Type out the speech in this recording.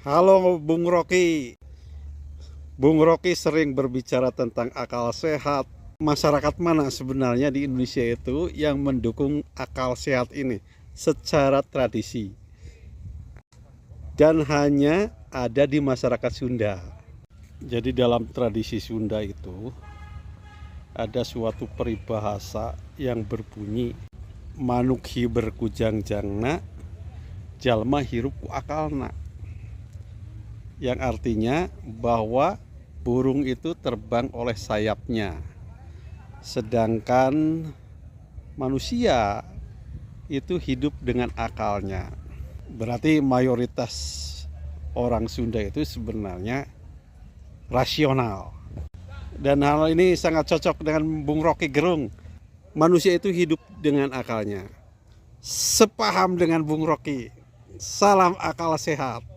Halo Bung Rocky. Bung Rocky sering berbicara tentang akal sehat. Masyarakat mana sebenarnya di Indonesia itu yang mendukung akal sehat ini secara tradisi? Dan hanya ada di masyarakat Sunda. Jadi dalam tradisi Sunda itu ada suatu peribahasa yang berbunyi manuk hiber kujangjangna jalma hirup ku akalna, yang artinya bahwa burung itu terbang oleh sayapnya, sedangkan manusia itu hidup dengan akalnya. Berarti mayoritas orang Sunda itu sebenarnya rasional. Dan hal ini sangat cocok dengan Bung Rocky Gerung. Manusia itu hidup dengan akalnya. Sepaham dengan Bung Rocky. Salam akal sehat.